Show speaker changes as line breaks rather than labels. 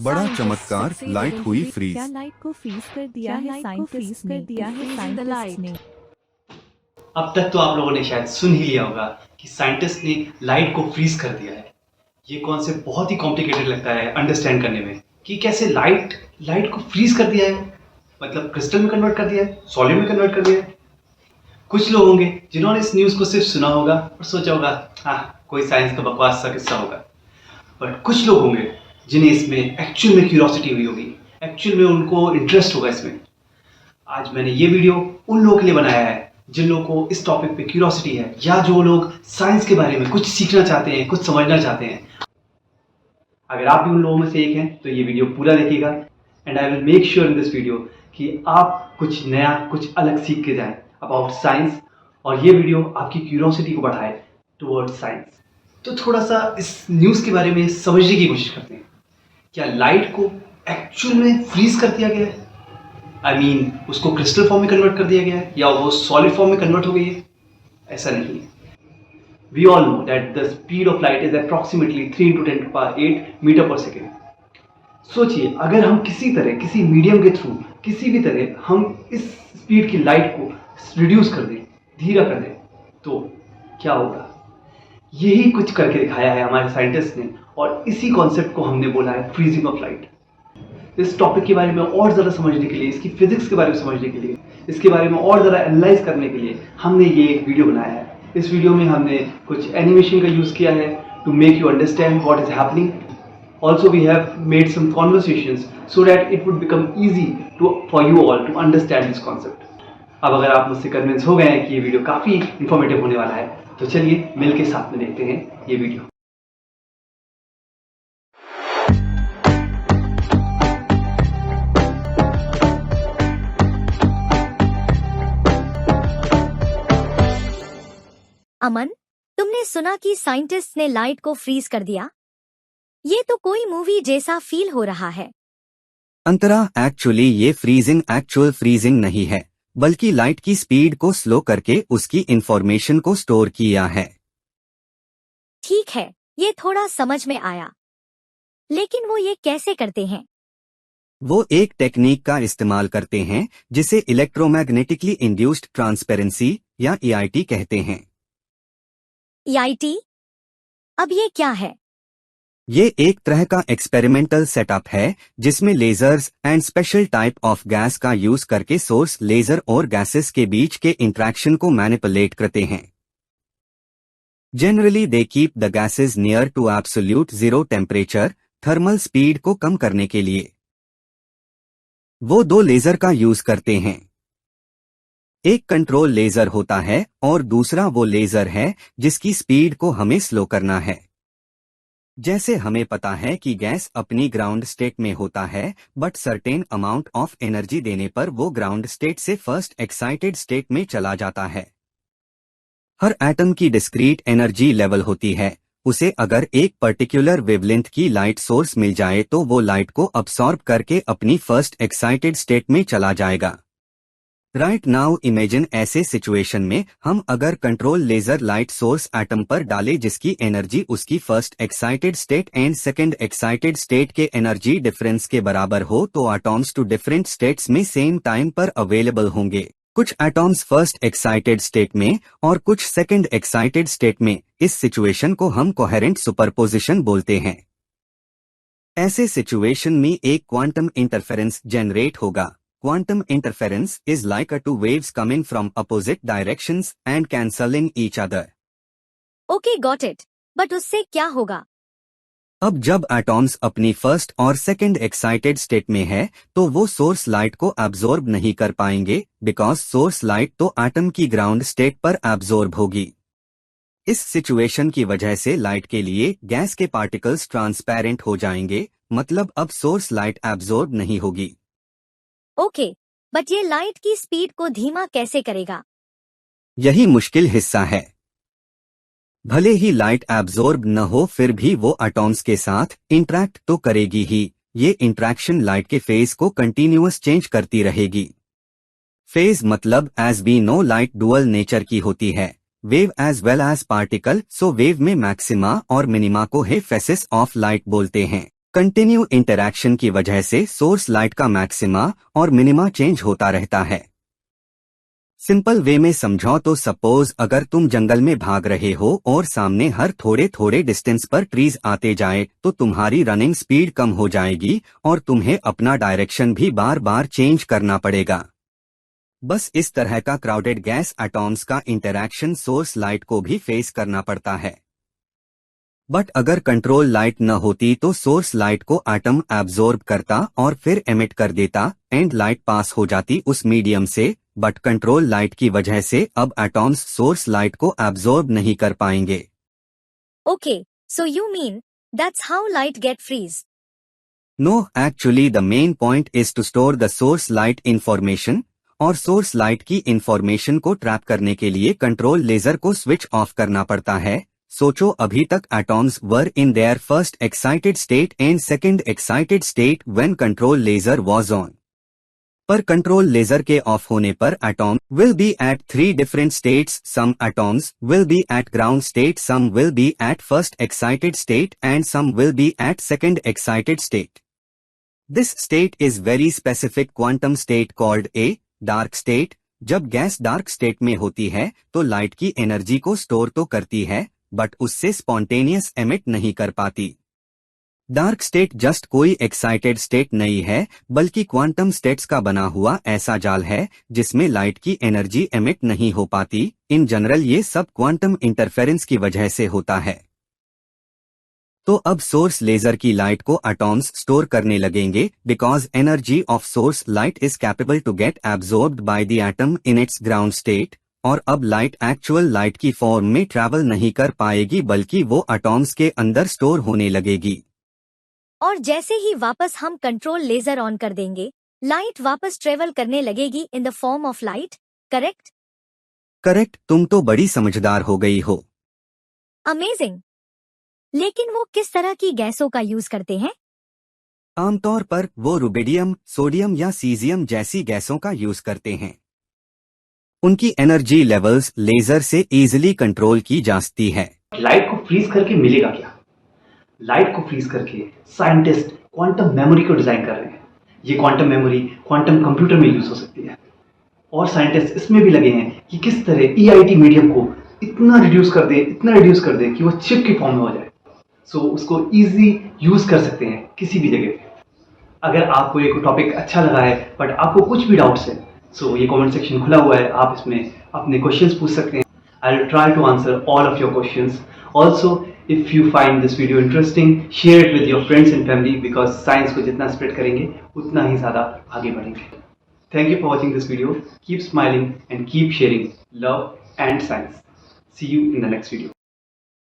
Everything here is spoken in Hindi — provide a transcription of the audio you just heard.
बड़ा चमत्कार, लाइट हुई फ्रीज।
क्या लाइट को फ्रीज कर दिया है साइंटिस्ट ने।
अब तक तो आप लोगों ने शायद सुन ही लिया होगा कि साइंटिस्ट ने लाइट को फ्रीज कर दिया है। ये कॉन्सेप्ट बहुत ही कॉम्प्लिकेटेड लगता है अंडरस्टैंड करने में कि कैसे लाइट को फ्रीज कर दिया है, मतलब क्रिस्टल में कन्वर्ट कर दिया है, सॉलिड में कन्वर्ट कर दिया है। कुछ लोग होंगे जिन्होंने इस न्यूज़ को सिर्फ सुना होगा और सोचा होगा हाँ कोई साइंस का बकवास सा किस्सा होगा, बट कुछ लोग होंगे जिन्हें इसमें एक्चुअल में क्यूरियोसिटी हुई होगी, एक्चुअल में उनको इंटरेस्ट होगा इसमें। आज मैंने ये वीडियो उन लोगों के लिए बनाया है जिन लोगों को इस टॉपिक पे क्यूरियोसिटी है, या जो लोग साइंस के बारे में कुछ सीखना चाहते हैं, कुछ समझना चाहते हैं। अगर आप भी उन लोगों में से एक हैं तो ये वीडियो पूरा देखिएगा and I will make sure in this video कि आप कुछ नया, कुछ अलग सीख के जाएं अबाउट साइंस, और ये वीडियो आपकी क्यूरियोसिटी को बढ़ाए टुवर्ड्स साइंस। तो थोड़ा सा इस न्यूज़ के बारे में समझने की कोशिश करते हैं। क्या लाइट को एक्चुअल में फ्रीज कर दिया गया है? I mean, उसको क्रिस्टल फॉर्म में कन्वर्ट कर दिया गया है या वो सॉलिड फॉर्म में कन्वर्ट हो गई है? ऐसा नहीं है। We all know that the speed of light is approximately 3 into 10 to the power 8 metre पर सेकेंड। सोचिए, अगर हम किसी तरह, किसी मीडियम के थ्रू, किसी भी तरह हम इस स्पीड की लाइट को रिड्यूस कर दें, धीरा कर दें, तो क्या होगा? यही कुछ करके दिखाया है हमारे साइंटिस्ट ने, और इसी कॉन्सेप्ट को हमने बोला है फ्रीजिंग ऑफ लाइट। इस टॉपिक के बारे में और ज़्यादा समझने के लिए, इसकी फिजिक्स के बारे में समझने के लिए, इसके बारे में और ज़्यादा एनालाइज करने के लिए हमने ये एक वीडियो बनाया है। इस वीडियो में हमने कुछ एनिमेशन का यूज़ किया है to make you understand what is happening. Also we have made some conversations so that it would become easy for you all to understand this concept. अब अगर आप मुझसे कन्विंस हो गए हैं कि ये वीडियो काफ़ी इंफॉर्मेटिव होने वाला है, तो चलिए मिल के साथ में देखते हैं ये वीडियो।
अमन, तुमने सुना कि साइंटिस्ट ने लाइट को फ्रीज कर दिया? ये तो कोई मूवी जैसा फील हो रहा है।
अंतरा, एक्चुअली ये फ्रीजिंग एक्चुअल फ्रीजिंग नहीं है, बल्कि लाइट की स्पीड को स्लो करके उसकी इंफॉर्मेशन को स्टोर किया है।
ठीक है, ये थोड़ा समझ में आया, लेकिन वो ये कैसे करते हैं?
वो एक टेक्निक का इस्तेमाल करते हैं जिसे इलेक्ट्रोमैग्नेटिकली इंड्यूस्ड ट्रांसपेरेंसी या EIT कहते हैं।
EIT? अब ये क्या है?
ये एक तरह का एक्सपेरिमेंटल सेटअप है जिसमें lasers and special type of gas का यूज करके सोर्स लेजर और गैसेस के बीच के इंटरेक्शन को मैनिपुलेट करते हैं। Generally they keep the gases near to absolute zero temperature, thermal speed को कम करने के लिए। वो दो लेजर का यूज करते हैं। एक कंट्रोल लेजर होता है और दूसरा वो लेजर है जिसकी स्पीड को हमें स्लो करना है। जैसे हमें पता है कि गैस अपनी ग्राउंड स्टेट में होता है, but certain amount of energy देने पर वो ग्राउंड स्टेट से फर्स्ट एक्साइटेड स्टेट में चला जाता है। हर एटम की डिस्क्रीट एनर्जी लेवल होती है। उसे अगर एक पर्टिकुलर वेवलेंथ की लाइट सोर्स मिल जाए तो वो लाइट को अब्सॉर्ब करके अपनी फर्स्ट एक्साइटेड स्टेट में चला जाएगा। राइट नाउ इमेजिन ऐसे सिचुएशन में हम अगर control laser light source atom पर डाले जिसकी एनर्जी उसकी first excited state and second excited state के एनर्जी डिफरेंस के बराबर हो, तो एटॉम्स टू डिफरेंट स्टेट्स में सेम टाइम पर अवेलेबल होंगे। कुछ एटॉम्स फर्स्ट एक्साइटेड स्टेट में और कुछ सेकंड एक्साइटेड स्टेट में। इस सिचुएशन को हम कोहेरेंट सुपरपोजिशन बोलते हैं। ऐसे सिचुएशन में एक क्वांटम इंटरफेरेंस जनरेट होगा। Quantum interference is like a two waves coming from opposite directions and cancelling each other.
Okay, got it. But उससे क्या होगा?
अब जब एटॉम्स अपनी फर्स्ट और सेकंड एक्साइटेड स्टेट में है तो वो सोर्स लाइट को एब्जॉर्ब नहीं कर पाएंगे, बिकॉज सोर्स लाइट तो एटम की ग्राउंड स्टेट पर एब्जॉर्ब होगी। इस सिचुएशन की वजह से लाइट के लिए गैस के पार्टिकल्स ट्रांसपेरेंट हो जाएंगे, मतलब अब सोर्स लाइट एब्जॉर्ब नहीं होगी।
ओके, बट ये लाइट की स्पीड को धीमा कैसे करेगा?
यही मुश्किल हिस्सा है। भले ही लाइट एब्जॉर्ब न हो, फिर भी वो एटॉम्स के साथ इंटरैक्ट तो करेगी ही। ये इंटरैक्शन लाइट के फेज को कंटिन्यूअस चेंज करती रहेगी। फेज मतलब as we know light dual nature की होती है, wave as well as particle. So wave में मैक्सिमा और मिनिमा को है फेसेस ऑफ लाइट बोलते हैं। कंटिन्यू इंटरैक्शन की वजह से सोर्स लाइट का मैक्सिमा और मिनिमा चेंज होता रहता है। सिंपल वे में समझो तो सपोज अगर तुम जंगल में भाग रहे हो और सामने हर थोड़े थोड़े डिस्टेंस पर ट्रीज आते जाए तो तुम्हारी रनिंग स्पीड कम हो जाएगी और तुम्हें अपना डायरेक्शन भी बार बार चेंज करना पड़ेगा। बस इस तरह का क्राउडेड गैस एटॉम्स का इंटरैक्शन सोर्स लाइट को भी फेस करना पड़ता है। बट अगर कंट्रोल लाइट न होती तो सोर्स लाइट को एटम एब्जॉर्ब करता और फिर एमिट कर देता एंड लाइट पास हो जाती उस मीडियम से। बट कंट्रोल लाइट की वजह से अब एटॉम्स सोर्स लाइट को एब्जॉर्ब नहीं कर पाएंगे।
Okay, so you mean that's how light get freeze?
No, actually the main point is to store the source light information और सोर्स लाइट की इंफॉर्मेशन को ट्रैप करने के लिए कंट्रोल लेजर को स्विच ऑफ करना पड़ता है। सोचो अभी तक atoms were in their first excited state and second excited state when control laser was on. पर कंट्रोल लेजर के ऑफ होने पर atom will be at 3 different states. Some atoms will be at ground state, some will be at first excited state and some will be at second excited state. This state is very specific quantum state called a dark state. जब गैस डार्क स्टेट में होती है तो लाइट की एनर्जी को स्टोर तो करती है बट उससे स्पॉन्टेनियस एमिट नहीं कर पाती। डार्क स्टेट जस्ट कोई एक्साइटेड स्टेट नहीं है बल्कि क्वांटम स्टेट्स का बना हुआ ऐसा जाल है जिसमें लाइट की एनर्जी एमिट नहीं हो पाती। इन जनरल ये सब क्वांटम इंटरफेरेंस की वजह से होता है। तो अब सोर्स लेजर की लाइट को एटॉम्स स्टोर करने लगेंगे because energy of source light is capable to get absorbed by the atom in its ground state. और अब लाइट एक्चुअल लाइट की फॉर्म में ट्रैवल नहीं कर पाएगी बल्कि वो एटॉम्स के अंदर स्टोर होने लगेगी।
और जैसे ही वापस हम कंट्रोल लेजर ऑन कर देंगे लाइट वापस ट्रेवल करने लगेगी in the form of light, correct?
Correct, तुम तो बड़ी समझदार हो गई हो।
अमेजिंग। लेकिन वो किस तरह की गैसों का यूज करते हैं?
आमतौर पर वो रुबिडियम, सोडियम या सीजियम जैसी गैसों का यूज करते हैं। उनकी एनर्जी लेवल्स लेजर से इजीली कंट्रोल की जा सकती है।
लाइट को फ्रीज करके मिलेगा क्या? लाइट को फ्रीज करके साइंटिस्ट क्वांटम मेमोरी को डिजाइन कर रहे हैं। ये क्वांटम मेमोरी क्वांटम कंप्यूटर में यूज हो सकती है और साइंटिस्ट इसमें भी लगे हैं कि किस तरह EIT मीडियम को इतना रिड्यूस कर दे कि वो चिप की फॉर्म में हो जाए। सो उसको इजी यूज कर सकते हैं किसी भी जगह पे। अगर आपको ये टॉपिक अच्छा लगा है बट आपको कुछ भी डाउट्स है सो ये कमेंट सेक्शन खुला हुआ है, आप इसमें अपने क्वेश्चंस पूछ सकते हैं। I will try to answer all of your questions. Also, if you find this video interesting, share it with your friends and family because science को जितना spread करेंगे उतना ही ज़्यादा आगे बढ़ेंगे। Thank you for watching this video. Keep smiling and keep sharing love and science. See you in the next video.